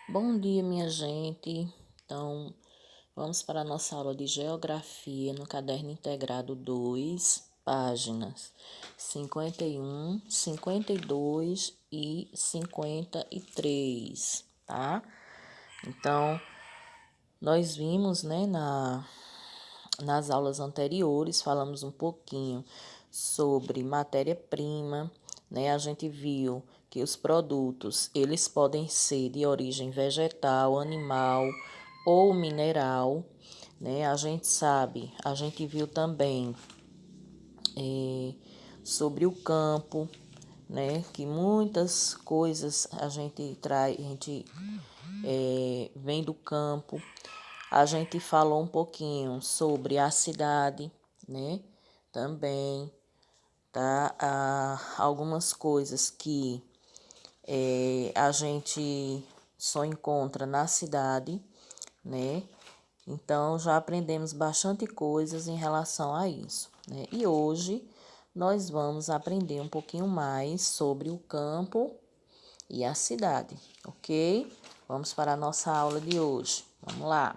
Bom dia, minha gente. Então, vamos para a nossa aula de Geografia no Caderno Integrado 2, páginas 51, 52 e 53, tá? Então, nós vimos, né, nas aulas anteriores, falamos um pouquinho sobre matéria-prima, né? A gente viu que os produtos, eles podem ser de origem vegetal, animal ou mineral, né? A gente viu também sobre o campo, né? Que muitas coisas a gente traz, vem do campo. A gente falou um pouquinho sobre a cidade, né? Também, tá? Algumas coisas que a gente só encontra na cidade, né? Então, já aprendemos bastante coisas em relação a isso, né? E hoje nós vamos aprender um pouquinho mais sobre o campo e a cidade, ok? Vamos para a nossa aula de hoje. Vamos lá.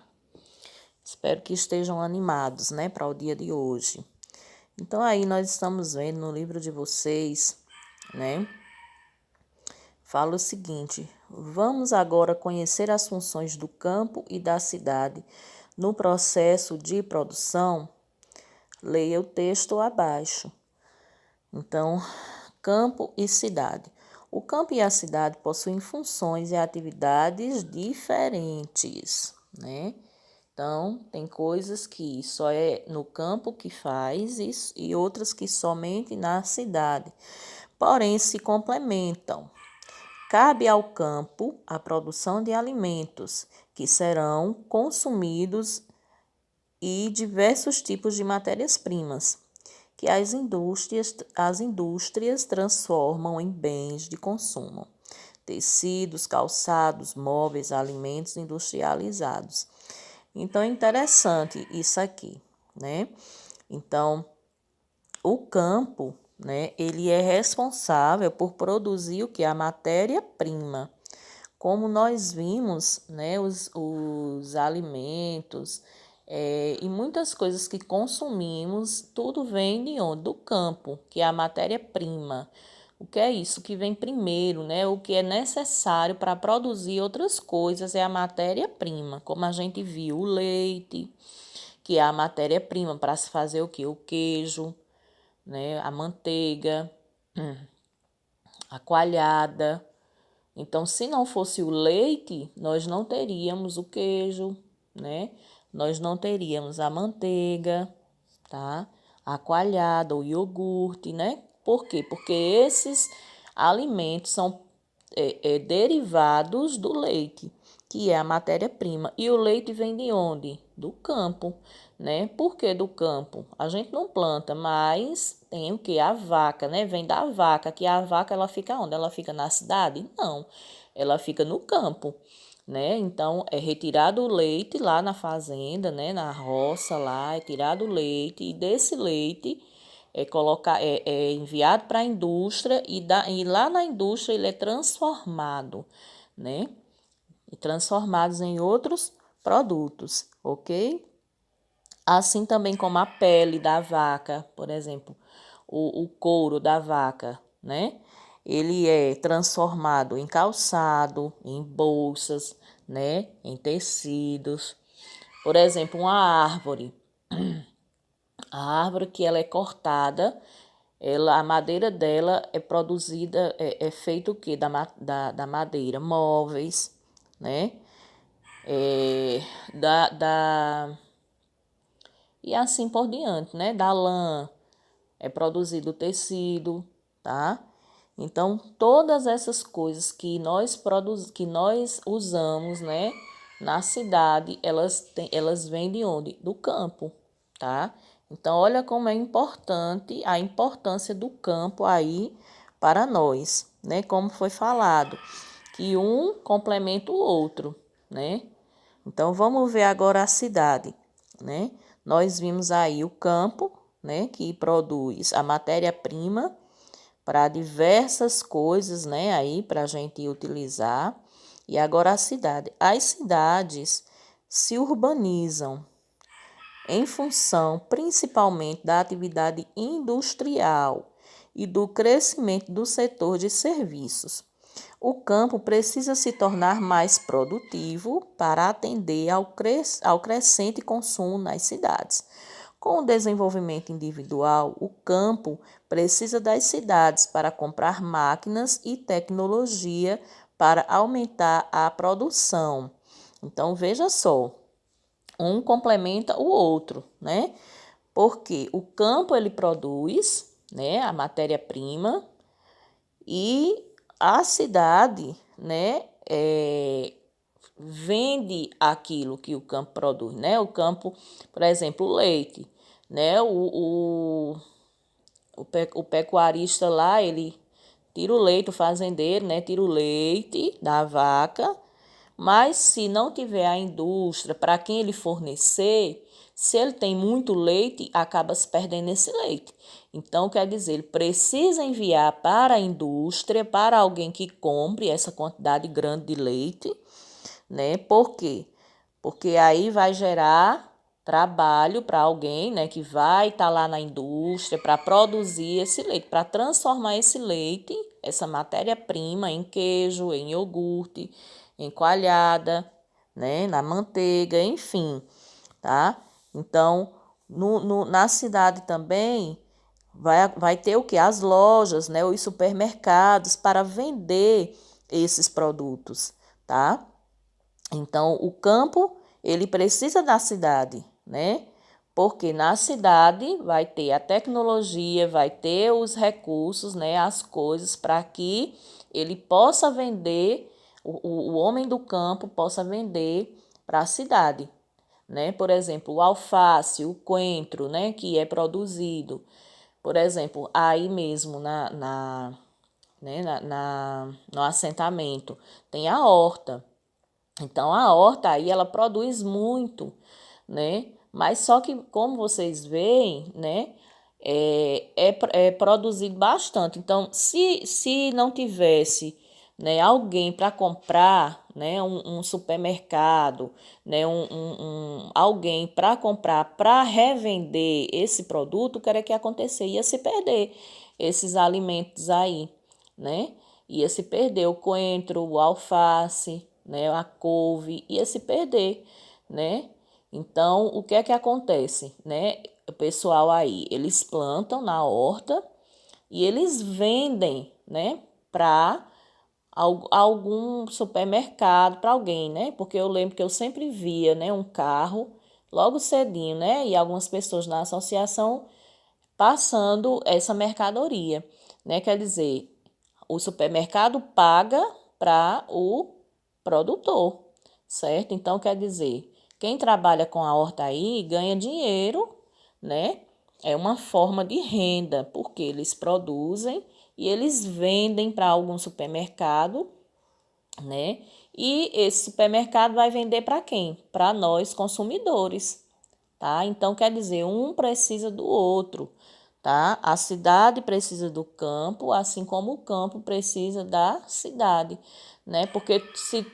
Espero que estejam animados, né, para o dia de hoje. Então, aí nós estamos vendo no livro de vocês, né, fala o seguinte: vamos agora conhecer as funções do campo e da cidade no processo de produção. Leia o texto abaixo. Então, campo e cidade. O campo e a cidade possuem funções e atividades diferentes, né? Então, tem coisas que só é no campo que faz isso e outras que somente na cidade. Porém, se complementam. Cabe ao campo a produção de alimentos que serão consumidos e diversos tipos de matérias-primas que as indústrias transformam em bens de consumo. Tecidos, calçados, móveis, alimentos industrializados. Então, é interessante isso aqui, né? Então, o campo, né, ele é responsável por produzir o que? A matéria-prima. Como nós vimos, né, os alimentos e muitas coisas que consumimos, tudo vem de onde? Do campo, que é a matéria-prima. O que é isso que vem primeiro, né? O que é necessário para produzir outras coisas é a matéria-prima, como a gente viu, o leite, que é a matéria-prima para se fazer o que? O queijo, né? A manteiga, a coalhada. Então, se não fosse o leite, nós não teríamos o queijo, né? Nós não teríamos a manteiga, tá? A coalhada, o iogurte, né? Por quê? Porque esses alimentos são derivados do leite, que é a matéria-prima. E o leite vem de onde? Do campo, né? Por que do campo? A gente não planta, mas tem o que? A vaca, né? Vem da vaca, que a vaca ela fica onde? Ela fica na cidade? Não, ela fica no campo, né? Então é retirado o leite lá na fazenda, né? Na roça lá, é tirado o leite e desse leite é enviado para a indústria e lá na indústria ele é transformado, né? E transformados em outros produtos, ok? Assim também como a pele da vaca, por exemplo, o couro da vaca, né? Ele é transformado em calçado, em bolsas, né? Em tecidos. Por exemplo, uma árvore. A árvore que ela é cortada, a madeira dela é produzida, é feito o quê? Da madeira? Móveis, né? É, da, da, e assim por diante, né? Da lã é produzido o tecido, tá? Então, todas essas coisas que nós usamos, né, na cidade, elas vêm de onde? Do campo, tá? Então, olha como é importante a importância do campo aí para nós, né? Como foi falado, que um complementa o outro, né? Então, vamos ver agora a cidade, né? Nós vimos aí o campo, né, que produz a matéria-prima para diversas coisas, né, aí para a gente utilizar. E agora a cidade. As cidades se urbanizam em função principalmente da atividade industrial e do crescimento do setor de serviços. O campo precisa se tornar mais produtivo para atender ao crescente consumo nas cidades. Com o desenvolvimento individual, o campo precisa das cidades para comprar máquinas e tecnologia para aumentar a produção. Então, veja só, um complementa o outro, né? Porque o campo ele produz, né, a matéria-prima e a cidade, né, vende aquilo que o campo produz, né? O campo, por exemplo, o leite, né? O pecuarista lá, ele tira o leite, o fazendeiro, né? Tira o leite da vaca, mas se não tiver a indústria para quem ele fornecer, se ele tem muito leite, acaba se perdendo esse leite. Então, quer dizer, ele precisa enviar para a indústria, para alguém que compre essa quantidade grande de leite, né? Por quê? Porque aí vai gerar trabalho para alguém, né, que vai estar lá na indústria para produzir esse leite, para transformar esse leite, essa matéria-prima em queijo, em iogurte, em coalhada, né, na manteiga, enfim, tá? Então, na cidade também vai ter o que? As lojas, né, os supermercados para vender esses produtos, tá? Então, o campo, ele precisa da cidade, né? Porque na cidade vai ter a tecnologia, vai ter os recursos, né? As coisas para que ele possa vender, o homem do campo possa vender para a cidade, né? Por exemplo, o alface, o coentro, né? Que é produzido, por exemplo, aí mesmo no assentamento, tem a horta. Então, a horta aí, ela produz muito, né? Mas só que, como vocês veem, né? É produzido bastante. Então, se não tivesse, né, alguém para comprar, né, um supermercado, né, alguém para comprar, para revender esse produto, o que era que ia acontecer? Ia se perder esses alimentos aí, né? Ia se perder o coentro, o alface, né, a couve, ia se perder, né? Então, o que é que acontece, né? O pessoal aí, eles plantam na horta e eles vendem, né, para algum supermercado, para alguém, né? Porque eu lembro que eu sempre via, né, um carro logo cedinho, né, e algumas pessoas na associação passando essa mercadoria, né? Quer dizer, o supermercado paga para o produtor, certo? Então, quer dizer, quem trabalha com a horta aí ganha dinheiro, né? É uma forma de renda, porque eles produzem e eles vendem para algum supermercado, né? E esse supermercado vai vender para quem? Para nós consumidores, tá? Então quer dizer, um precisa do outro, tá? A cidade precisa do campo, assim como o campo precisa da cidade, né? Porque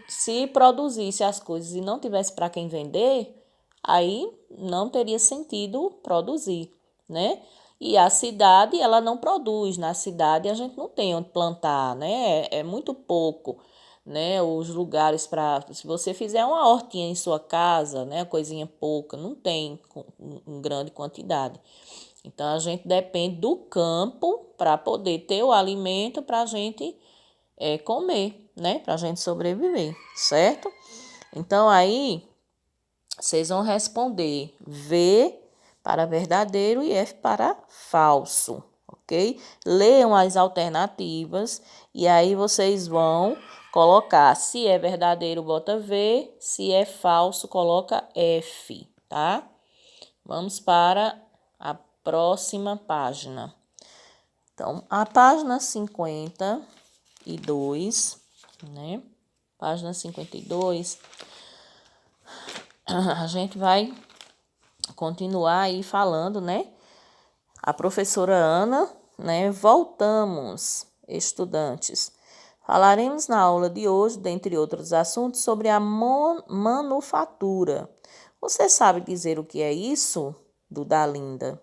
se produzisse as coisas e não tivesse para quem vender, aí não teria sentido produzir, né? E a cidade, ela não produz. Na cidade a gente não tem onde plantar, né? É muito pouco, né? Os lugares para, se você fizer uma hortinha em sua casa, né? Coisinha pouca, não tem em grande quantidade. Então a gente depende do campo para poder ter o alimento para a gente comer, né? Para a gente sobreviver, certo? Então aí vocês vão responder V para verdadeiro e F para falso, ok? Leiam as alternativas e aí vocês vão colocar, se é verdadeiro, bota V, se é falso, coloca F, tá? Vamos para a próxima página. Então, a página 52, né? Página 52, a gente vai continuar aí falando, né? A professora Ana, né? Voltamos, estudantes. Falaremos na aula de hoje, dentre outros assuntos, sobre a manufatura. Você sabe dizer o que é isso, Dudalinda?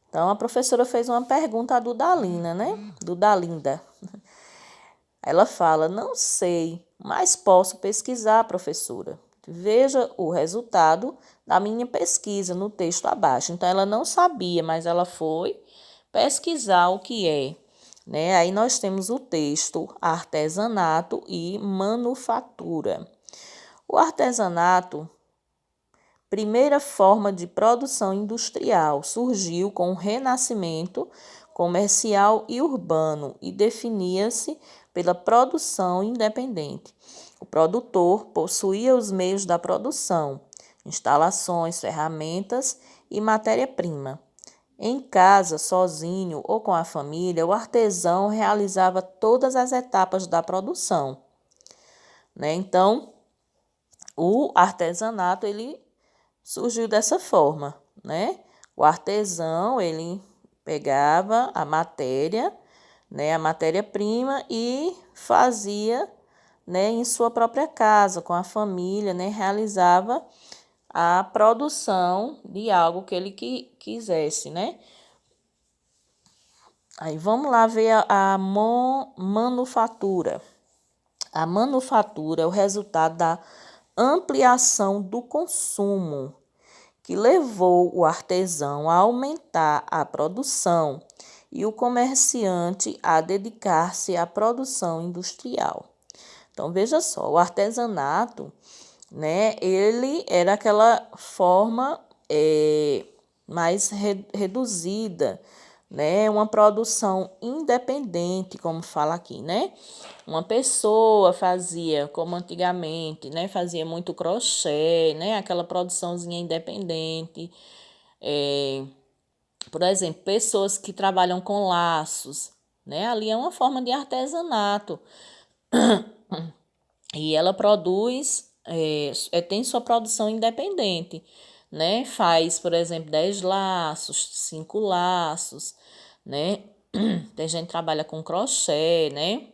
Então, a professora fez uma pergunta a Dudalina, né? Dudalinda. Ela fala, não sei, mas posso pesquisar, professora. Veja o resultado da minha pesquisa no texto abaixo. Então, ela não sabia, mas ela foi pesquisar o que é, né? Aí nós temos o texto artesanato e manufatura. O artesanato, primeira forma de produção industrial, surgiu com o renascimento comercial e urbano e definia-se pela produção independente. O produtor possuía os meios da produção, instalações, ferramentas e matéria-prima. Em casa, sozinho ou com a família, o artesão realizava todas as etapas da produção, né? Então, o artesanato, ele surgiu dessa forma, né? O artesão, ele pegava a matéria, né, a matéria-prima e fazia, né, em sua própria casa, com a família, né, realizava a produção de algo que ele quisesse, né? Aí vamos lá ver a manufatura. A manufatura é o resultado da ampliação do consumo, que levou o artesão a aumentar a produção e o comerciante a dedicar-se à produção industrial. Então, veja só, o artesanato, né, ele era aquela forma mais reduzida, né, uma produção independente, como fala aqui, né? Uma pessoa fazia, como antigamente, né, fazia muito crochê, né, aquela produçãozinha independente. Por exemplo, pessoas que trabalham com laços, né, ali é uma forma de artesanato. E ela produz, tem sua produção independente, né? Faz, por exemplo, 10 laços, 5 laços, né? Tem gente que trabalha com crochê, né?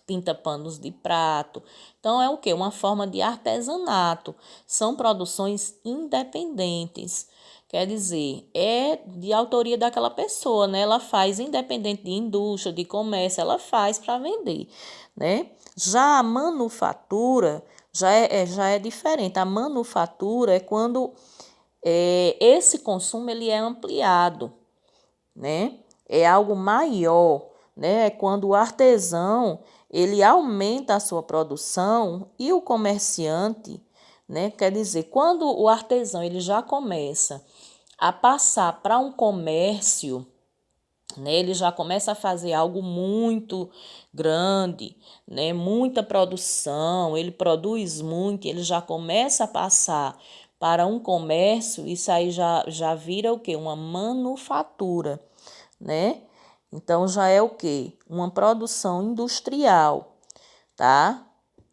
Pinta panos de prato. Então, é o quê? Uma forma de artesanato. São produções independentes. Quer dizer, é de autoria daquela pessoa, né? Ela faz independente de indústria, de comércio, ela faz para vender, né? Já a manufatura já é diferente. A manufatura é quando esse consumo ele é ampliado, né? É algo maior, né? É quando o artesão ele aumenta a sua produção e o comerciante, né? Quer dizer, quando o artesão ele já começa a passar para um comércio, né? Ele já começa a fazer algo muito grande, né? Muita produção, ele produz muito, ele já começa a passar para um comércio, isso aí já vira o quê? Uma manufatura, né? Então, já é o quê? Uma produção industrial, tá?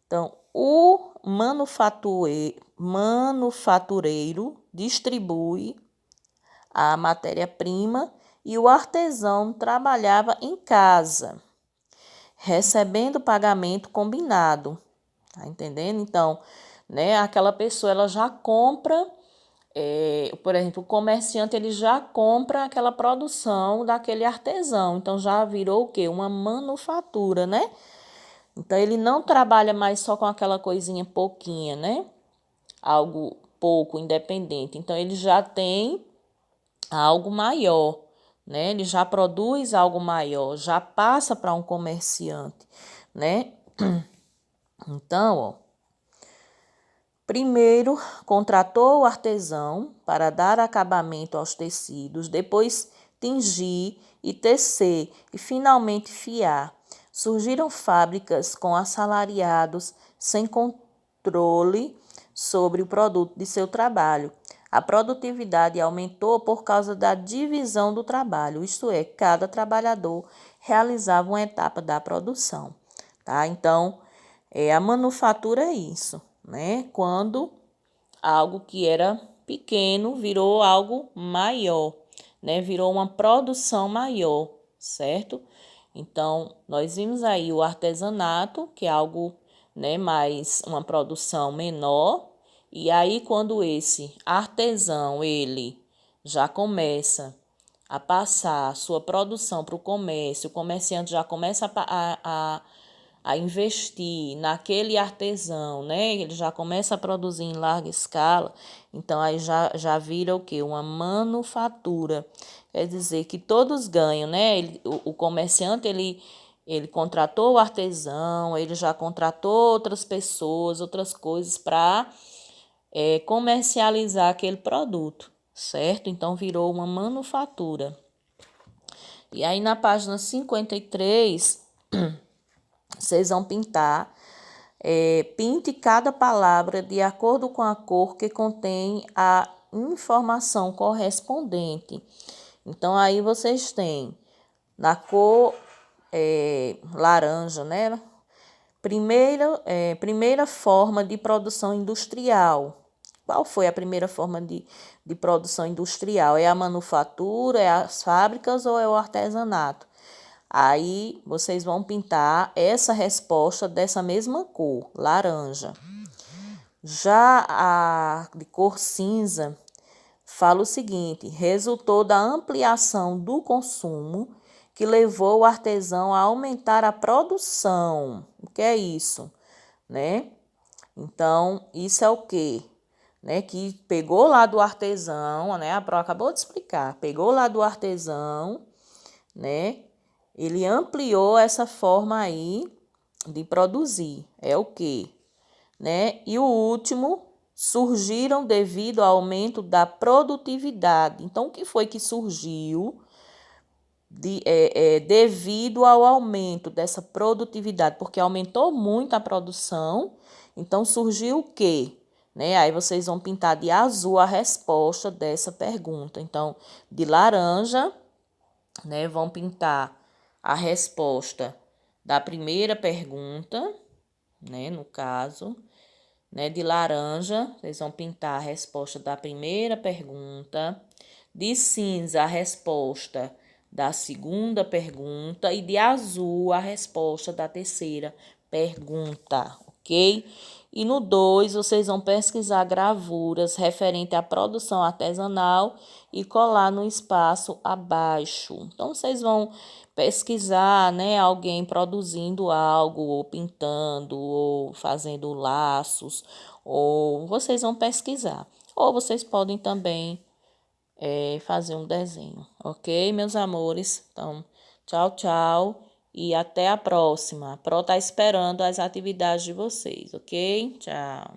Então, o manufatureiro distribui a matéria-prima e o artesão trabalhava em casa, recebendo pagamento combinado, tá entendendo? Então, né, aquela pessoa, ela já compra, por exemplo, o comerciante, ele já compra aquela produção daquele artesão, então já virou o quê? Uma manufatura, né? Então, ele não trabalha mais só com aquela coisinha pouquinha, né? Algo pouco independente. Então, ele já tem algo maior, né? Ele já produz algo maior, já passa para um comerciante, né? Então, ó, primeiro contratou o artesão para dar acabamento aos tecidos, depois tingir e tecer e finalmente fiar. Surgiram fábricas com assalariados sem controle sobre o produto de seu trabalho. A produtividade aumentou por causa da divisão do trabalho, isto é, cada trabalhador realizava uma etapa da produção, tá? Então, a manufatura é isso, né? Quando algo que era pequeno virou algo maior, né? Virou uma produção maior, certo? Então, nós vimos aí o artesanato, que é algo, né, mais uma produção menor. E aí, quando esse artesão, ele já começa a passar a sua produção para o comércio, o comerciante já começa a investir naquele artesão, né? Ele já começa a produzir em larga escala, então aí já vira o quê? Uma manufatura. Quer dizer que todos ganham, né? O comerciante, ele contratou o artesão, ele já contratou outras pessoas, outras coisas para comercializar aquele produto, certo? Então virou uma manufatura. E aí na página 53, vocês vão pintar. Pinte cada palavra de acordo com a cor que contém a informação correspondente. Então, aí vocês têm na cor laranja, né? Primeira forma de produção industrial. Qual foi a primeira forma de produção industrial? É a manufatura, é as fábricas ou é o artesanato? Aí vocês vão pintar essa resposta dessa mesma cor, laranja. Já a de cor cinza fala o seguinte: resultou da ampliação do consumo que levou o artesão a aumentar a produção. O que é isso, né? Então, isso é o quê? Né, que pegou lá do artesão, né? A Pro acabou de explicar. Pegou lá do artesão, né? Ele ampliou essa forma aí de produzir. É o quê? Né? E o último, surgiram devido ao aumento da produtividade. Então, o que foi que surgiu devido ao aumento dessa produtividade? Porque aumentou muito a produção, então surgiu o quê? Né? Aí vocês vão pintar de azul a resposta dessa pergunta. Então, de laranja, né, vão pintar a resposta da primeira pergunta, né, no caso, né, de laranja, vocês vão pintar a resposta da primeira pergunta, de cinza a resposta da segunda pergunta e de azul a resposta da terceira pergunta, ok? E no 2, vocês vão pesquisar gravuras referente à produção artesanal e colar no espaço abaixo. Então, vocês vão pesquisar, né, alguém produzindo algo, ou pintando, ou fazendo laços, ou vocês vão pesquisar. Ou vocês podem também fazer um desenho, ok, meus amores? Então, tchau, tchau e até a próxima. A Pro tá esperando as atividades de vocês, ok? Tchau.